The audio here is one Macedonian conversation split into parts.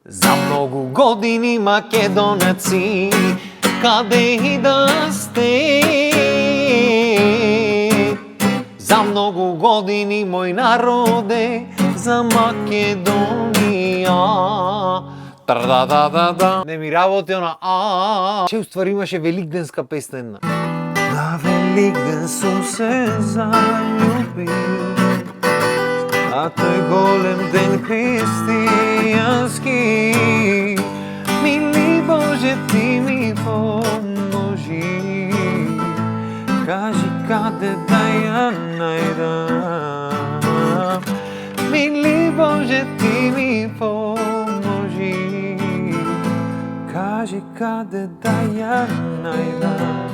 За многу години македонеци, каде и да сте. За многу години мој народе, за Македонија. Тра-да-да-да-да. Не ми работи она Че уствари имаше великденска песна една. На Великден сум се заљубил, а тој голем ден христијански, мили Боже ти ми поможи, кажи каде да ја најдам, мили Боже ти ми поможи, кажи каде да ја најдам.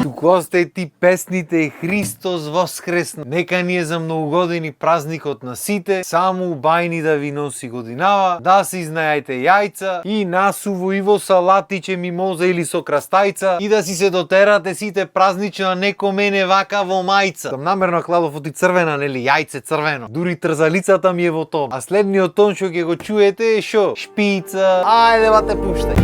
Туку остај ти песните и Христос воскресна. Нека ни е за многу години празникот на сите, само убајни да ви носи годинава, да си знаете јајца и насуво и во салатиче, мимоза или со крастајца, и да си се дотерате сите празнично, а неко мене вака во мајца. Сам намерно кладов оти црвена, нели, јајце црвено. Дури трзалицата ми е во тоа. А следниот тон што ќе го чуете е шо? Шпица. Ајде ба те пуштај.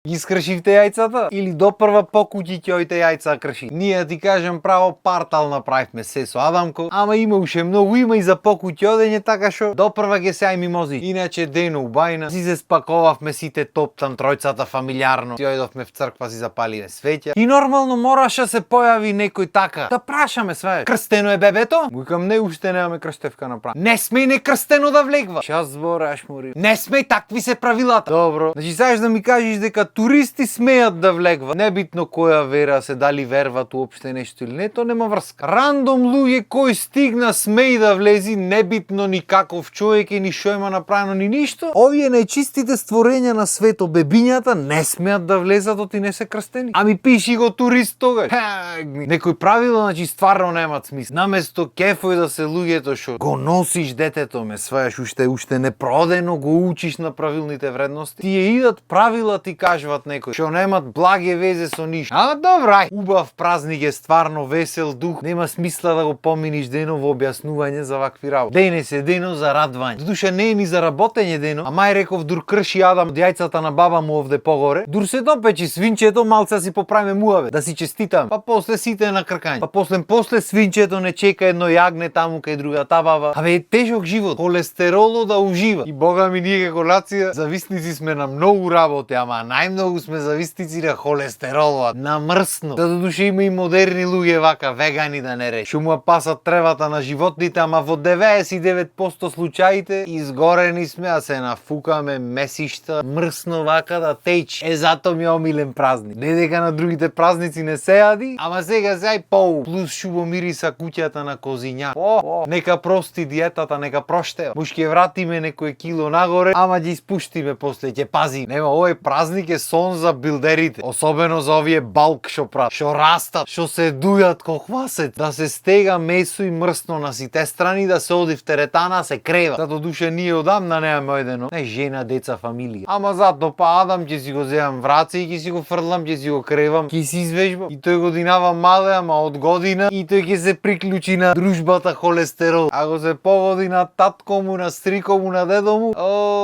Ги скршивте јајцата? Или допрва по куќи ќе ојте јајца крши? Ние, ти кажем, право партал направивме се со Адамко, ама има уште многу, има и за по куќи одење, така шо допрва ге сеј мимози. Иначе дено убајна, си се спаковавме сите топтан тројцата фамилиарно, си ојдовме в црква, си запалиме свеќа. И нормално мораше се појави некој така. Да прашаме све. Крстено е бебето? Викам, не, уште немаме крстевка направи. Не смеј некрстено да влегва. Час збораш, мори. Не смеј, такви се правилата. Добро. Значи сакаш да ми кажеш дека туристи смеат да влегват. Небитно која вера се, дали верват уопште нешто или не, то нема врска. Рандом луѓе кој стигна смеи да влези, небитно ни каков човек е, ни шо има направено, ни ништо. Овие најчистите створења на свето, бебињата, не смеат да влезат, оти не се крстени. Ами пиши го турист тогаш. Некој правило, значи стварно немат смисла. Наместо кефој да се луѓето шо го носиш детето, ме свајаш уште непродено, го учиш на правилните вредности. Тие идат правила, ти кажуват некој, што немат благе везе со ништо. А добра, убав празник е, стварно весел дух. Нема смисла да го поминиш дено во објаснување за вакви работи. Денес е дено за радвање. Додуша не е ни за работење дено, а мај реков дур крши Адам од јајцата на баба му овде погоре, дур се допечи свинчето, малце си поправиме муаве, да си честитам. Па после сите на кркање. Па после свинчето не чека едно јагне таму кај другата баба. Абе е тежок живот, холестероло да ужива. И бога ми ние како нација зависници сме на многу работи, ама најмногу сме зависници на холестеролот, на мрсно. Да додуше има и модерни луѓе вака, вегани да не речи, што му пасат тревата на животните, ама во 99% случаите изгорени сме, а се нафукаме месишта, мрсно вака да течи. Е, зато ми е омилен празник. Не дека на другите празници не се јади, ама сега сеј поу. Плюс шубо мириса куќата на козиња. Нека прости диетата, нека проштева. Може ќе вратиме некој кило нагоре, ама ќе испуштиме после, ќе пази. Нема, овој празник е сон за билдерите, особено за овие балк што прават, што растат, што се дујат ко хвасет, да се стега месо и мрсно на сите страни, да се оди в теретана, се крева. Зато душе ние одамна немаме ојдено, не жена, деца, фамилија. Ама зато па Адам ќе си го земам враци и ќе си го фрлам, ќе си го кревам, ќе си извежбам. И тој годинава мале, ама од година и тој ќе се приклучи на дружбата холестерол. Ако се погоди на татко му, на стрико му, на дедо му,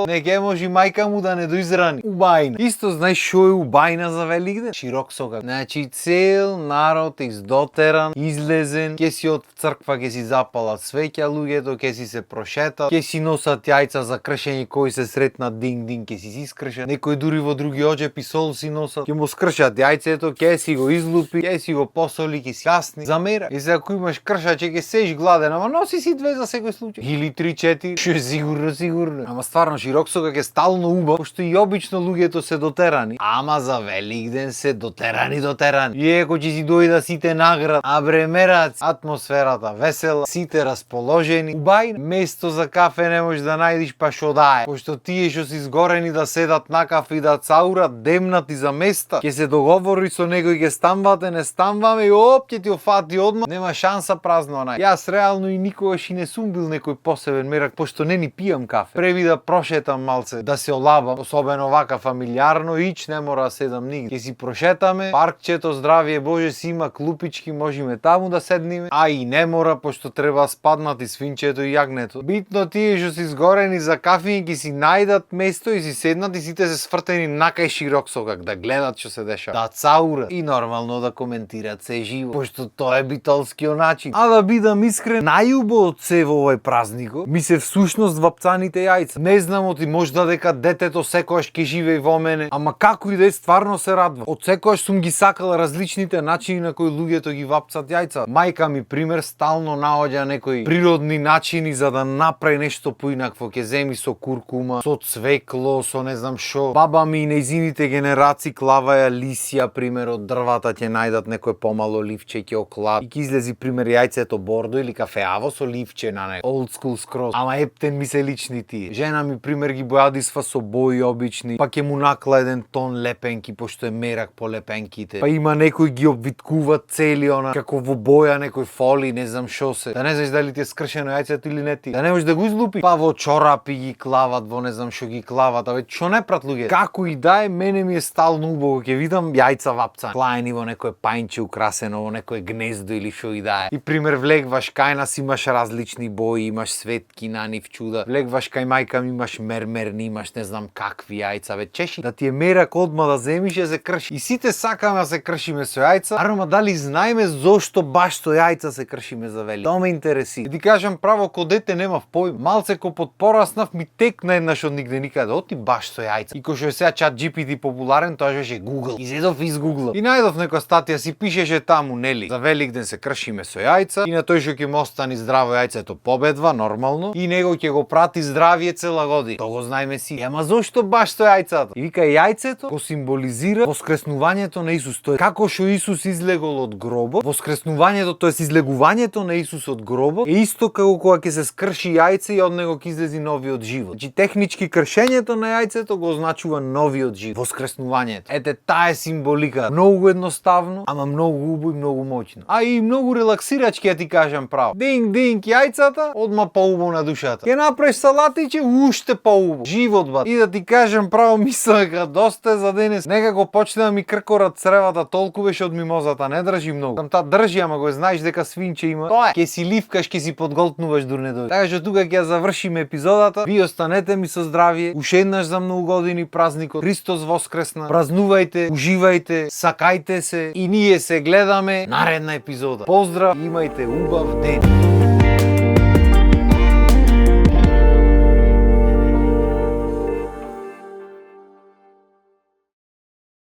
не ќе може мајка му да не доизрани. Убајна. Исто знаеш шо е убајна за Великден? Широк согар. Значи цел народ издотеран, излезен, ќе си од црква, ќе си запалат свеќа луѓето, ќе си се прошетат, ќе си носат јајца за кршење, кои се сретнат динг-динг, ќе си искршат. Некои дури во други оџепи сол си носат, ќе му скршат јајцето, ќе си го излупи, ќе си го посоли, ќе си касни. Замера. И се ако имаш кршаче, ќе сеш гладен, ама носи си 2 за секој случај. Или 3-4, што е сигурно. Ама стварно широк согар ќе стално убав, пошто и обично луѓето се дотерани. Ама за Великден се дотерани. И еко ќе си дојда сите наград, а бремерат атмосферата весела, сите расположени. Убајно, место за кафе не можеш да најдиш, па шо да е. Пошто тие што си изгорени да седат на кафе и да цаурат, демнати за места, ќе се договори со некој, ќе станвате, не станваме и ќе ти офати одма. Нема шанса празно нај. Јас реално и никогаш и не сум бил некој посебен мерак, пошто не ни пијам кафе. Преви да прошетам малце, да се олабам, особено вака фамилиарно, иќ, не мора да седам нигде. Ќе си прошетаме, паркчето здравие Боже си има клупички, можеме таму да седниме, а и не мора пошто треба спаднати свинчето и јагнето. Битно тие што си изгорени за кафе ќе си најдат место и си седнат и сите се свртени накај широк сокак да гледат што се деша. Да цаурат и нормално да коментират се живо, пошто тоа е битолскиот начин. А да бидам искрен, најубо од се во овој празник ми се всушност вапцаните јајца. Не знам оти можда дека детето секогаш ќе живее во мене, ама како и да е стварно се радва. Од секогаш сум ги сакал различните начини на кои луѓето ги вапцат јајца. Мајка ми пример стално наоѓа некои природни начини за да направи нешто поинакво. Ќе земи со куркума, со цвекло, со не знам шо. Баба ми и нејзините генерации клаваја лисија пример од дрвата, ќе најдат некое помало ливче ќе оклад. И ќе излези пример јајцето бордо или кафеаво со ливче на него. Old school скроз. Ама ептен ми се лични тие. Жена ми пример ги бојадисва со бои обични, па ќе му накла еден тон лепенки пошто е мерак по лепенките. Па има некои ги обвиткуваат цели она како во боја некој фоли, не знам шо се. Да не знаеш дали ти е скршено јајцето или не ти. Да не можеш да го излупи. Па во чорапи ги клават, во не знам шо ги клават, а веќе што не прат луѓе. Како и да е, мене ми е стално убаво ќе видам јајца вапцан. Клаени во некое пајнче украсено, во некое гнездо или шо и да е. И пример влегваш кај нас имаш различни бои, имаш светки на нив чуда. Влегваш кај мајка ми имаш мермерни, имаш не знам какви јајца, ве чеши да ти е мерак одма да земиш и се крши. И сите сакаме да се кршиме со јајца, ама дали знаеме зошто баш со јајца се кршиме за вели. Тоа ме интереси. И ти кажам право, ко дете немав поим. Малце ко подпораснав ми текна еднаш од нигде никаде. Оти баш со јајца. И кој што е сега чат GPT популарен, тоа беше Google. Изедов из Google. И најдов некоја статија си пишеше таму, нели? За Великден се кршиме со јајца и на тој што ќе му остани здраво јајцето победва нормално и него ќе го прати здравие цела година. Тоа го знаеме си. Ама зошто баш со јајцата? И вика јајцето го символизира воскреснувањето на Исус. Тоа како што Исус излегол од гробот, воскреснувањето, тоест излегувањето на Исус од гробот е исто како кога ќе се скрши јајце и од него ќе излези новиот живот. Значи технички кршењето на јајцето го означува новиот живот, воскреснувањето. Ете таа е символика. Многу едноставно, ама многу убаво и многу моќно. А и многу релаксирачки, ја ти кажам право. Динг јајцата, одма поубаво на душата. Ќе направиш салатиче, уште поубаво. Живот бат. И да ти кажам право, мислам дека доста е за денес. Некако почне да ми кркорат цревата, толку беше од мимозата, не држи многу. Там таа држи, ама го знаеш дека свинче има. Тоа е. Ќе си ливкаш, ќе си подголтнуваш дур не дојде. Така што тука ќе ја завршиме епизодата. Ви останете ми со здравие. Уште еднаш за многу години празникот. Христос воскресна. Празнувајте, уживајте, сакајте се и ние се гледаме наредна епизода. Поздрав, имајте убав ден.